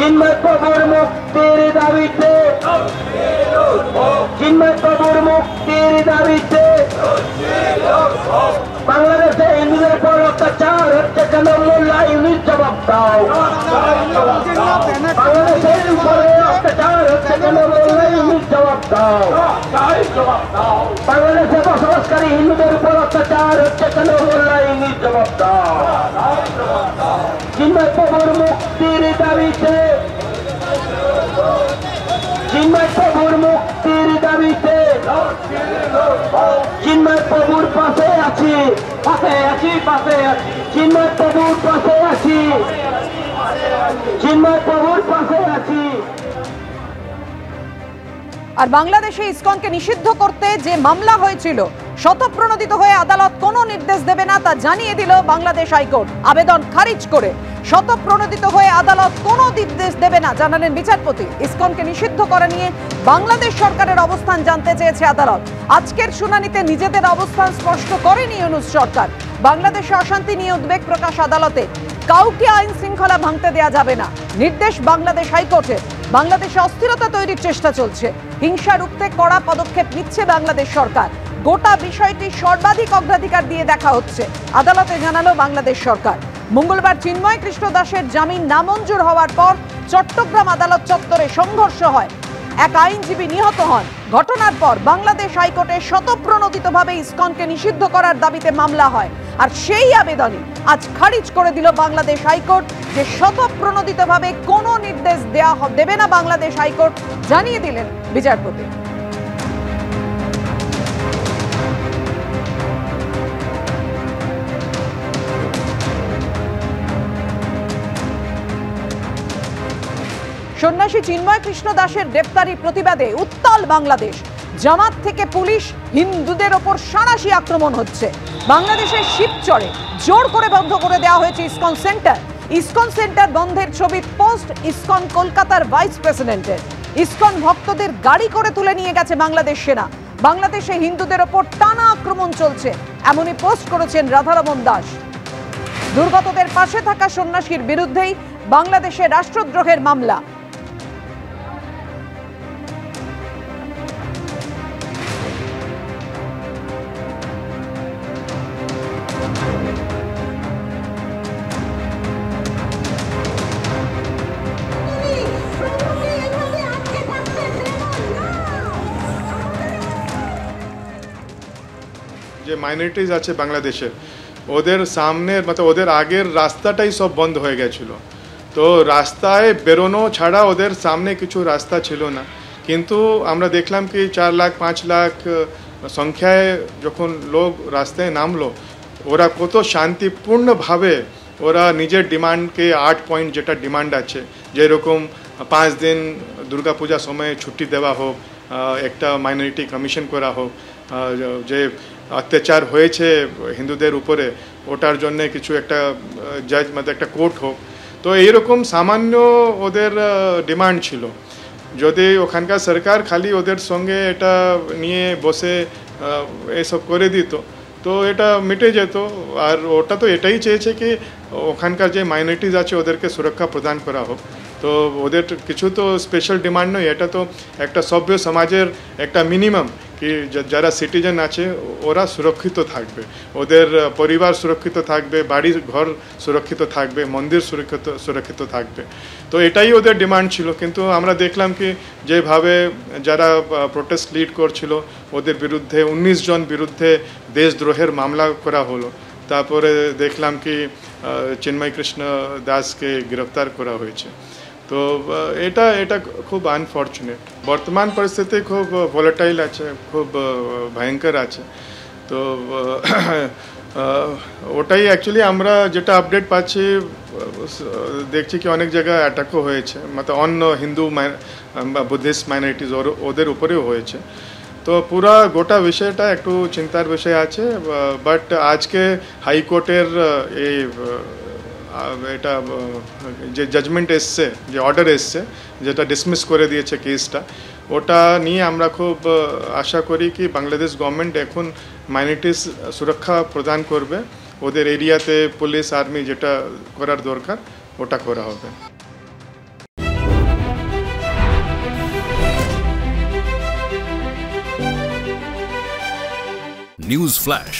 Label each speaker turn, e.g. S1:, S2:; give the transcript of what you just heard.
S1: চিন্ময় প্রভুর মুক্তির দাবিতে, চিন্ময় প্রভুর মুক্তির দাবিতে বাংলাদেশে হিন্দুদের উপর অত্যাচার হচ্ছে কেন? মোল্লা ইউনিট জবাব দাও। বাংলাদেশের উপরে অত্যাচার হচ্ছে কেন? মোল্লা ইউনিট জবাব দাও। বাংলাদেশে বসবাসকারী হিন্দুদের উপর অত্যাচার হচ্ছে কেন? মোল্লা ইউনিট জবাব দাও। চিন্ময় প্রভুর মুক্তির দাবিতে, চিন্ময় প্রভুর মুক্তির দাবিতে চিন্ময় প্রভুর পাশে আছি, পাশে আছি, পাশে আছি, চিন্ময় প্রভুর পাশে আছি, চিন্ময় প্রভুর পাশে আছি।
S2: আর বাংলাদেশে ইসকনকে নিষিদ্ধ করতে যে মামলা হয়েছিল শতপ্রণোদিত হয়ে আদালত কোনো নির্দেশ দেবে না তা জানিয়ে দিল বাংলাদেশ হাইকোর্ট। আবেদন খারিজ করে শতপ্রণোদিত হয়ে আদালত কোনো নির্দেশ দেবে না জানালেন বিচারপতি। ইসকনকে নিষিদ্ধ করা নিয়ে বাংলাদেশ সরকারের অবস্থান জানতে চেয়েছে আদালত। আজকের শুনানিতে নিজেদের অবস্থান স্পষ্ট করেনি ইউনূস সরকার। বাংলাদেশে অশান্তি নিয়ে উদ্বেগ প্রকাশ আদালতে। কাউকে আইন শৃঙ্খলা ভাঙতে দেয়া যাবে না নির্দেশ বাংলাদেশ হাইকোর্টের। বাংলাদেশে অস্থিরতা তৈরির চেষ্টা চলছে, হিংসা রুখতে কড়া পদক্ষেপ নিচ্ছে বাংলাদেশ সরকার। গোটা বিষয়টি সর্বাধিক অগ্রাধিকার দিয়ে দেখা হচ্ছে আদালতে জানালো বাংলাদেশ সরকার। মঙ্গলবার চিন্ময় কৃষ্ণ দাসের জামিন নামঞ্জুর হওয়ার পর চট্টগ্রাম আদালত চত্বরে সংঘর্ষ হয়, এক আইনজীবী নিহত হন। ঘটনার পর বাংলাদেশ হাইকোর্টে শতপ্রণোদিতভাবে ইসকনকে নিষিদ্ধ করার দাবিতে মামলা হয়। আর সেই আবেদনই আজ খারিজ করে দিল বাংলাদেশ হাইকোর্ট যে শতপ্রণোদিতভাবে কোনো নির্দেশ দেবে না বাংলাদেশ হাইকোর্ট, জানিয়ে দিলেন বিচারপতি। সন্ন্যাসী চিন্ময় কৃষ্ণ দাসের গ্রেপ্তারি প্রতিবাদে উত্তাল বাংলাদেশ। জামাত থেকে পুলিশ, হিন্দুদের ওপর সাঁড়াশি আক্রমণ হচ্ছে। বাংলাদেশের শিবচরে জোর করে বন্ধ করে দেওয়া হয়েছে ইসকন সেন্টার। ইসকন সেন্টার বন্ধের ছবি পোস্ট ইসকন কলকাতার ভাইস প্রেসিডেন্টের। ইসকন ভক্তদের গাড়ি করে তুলে নিয়ে গেছে বাংলাদেশ সেনা। বাংলাদেশে হিন্দুদের ওপর টানা আক্রমণ চলছে এমনই পোস্ট করেছেন রাধারমণ দাস। দুর্গতদের পাশে থাকা সন্ন্যাসীর বিরুদ্ধেই বাংলাদেশে রাষ্ট্রদ্রোহের মামলা।
S3: যে মাইনরিটিজ আছে বাংলাদেশের, ওদের সামনে ওদের আগের রাস্তাটাই সব বন্ধ হয়ে গেছিলো। তো রাস্তায় বেরোনো ছাড়া ওদের সামনে কিছু রাস্তা ছিল না। কিন্তু আমরা দেখলাম কি 4 লাখ 5 লাখ সংখ্যায় যখন লোক রাস্তায় নামলো, ওরা কত শান্তিপূর্ণভাবে ওরা নিজের ডিমান্ডকে 8 পয়েন্ট যেটা ডিমান্ড আছে, যেরকম 5 দিন দুর্গাপূজার সময় ছুটি দেওয়া হোক, একটা মাইনরিটি কমিশন করা হোক, যে অত্যাচার হয়েছে হিন্দুদের উপরে ওটার জন্য কিছু একটা জাজ একটা কোর্ট হোক। তো এইরকম সামান্য ওদের ডিমান্ড ছিল। যদি ওখানকার সরকার খালি ওদের সঙ্গে এটা নিয়ে বসে এসব করে দিত তো এটা মিটে যেত। আর ওটা তো এটাই চেয়েছে কি ওখানকার যে মাইনরিটিজ আছে ওদেরকে সুরক্ষা প্রদান করা হোক। তো ওদের কিছু তো স্পেশাল ডিমান্ড নয়, এটা তো একটা সভ্য সমাজের একটা মিনিমাম কি যারা সিটিজেন আছে ওরা সুরক্ষিত থাকবে, ওদের পরিবার সুরক্ষিত থাকবে, বাড়ি ঘর সুরক্ষিত থাকবে, মন্দির সুরক্ষিত থাকবে। তো এটাই ওদের ডিমান্ড ছিল। কিন্তু আমরা দেখলাম কি যেভাবে যারা প্রোটেস্ট লিড করছিল ওদের বিরুদ্ধে 19 জন বিরুদ্ধে দেশদ্রোহের মামলা করা হলো। তারপরে দেখলাম কি চিন্ময় কৃষ্ণ দাসকে গ্রেফতার করা হয়েছে। তো এটা খুব আনফর্চুনেট। বর্তমান পরিস্থিতি খুব ভোলাটাইল আছে, খুব ভয়ঙ্কর আছে। তো ওটাই অ্যাকচুয়ালি আমরা যেটা আপডেট পাচ্ছি, দেখছি কি অনেক জায়গায় অ্যাটাকও হয়েছে, অন্য হিন্দু বুদ্ধিস্ট মাইনরিটিজ ওদের উপরেও হয়েছে। তো পুরা গোটা বিষয়টা একটু চিন্তার বিষয় আছে। বাট আজকে হাইকোর্টের এই এটা যে জাজমেন্ট এসছে, যে অর্ডার এসছে, যেটা ডিসমিস করে দিয়েছে কেসটা, ওটা নিয়ে আমরা খুব আশা করি কি বাংলাদেশ গভর্নমেন্ট এখন মাইনরিটিস সুরক্ষা প্রদান করবে, ওদের এরিয়াতে পুলিশ আর্মি যেটা করার দরকার ওটা করা হবে।
S4: News flash.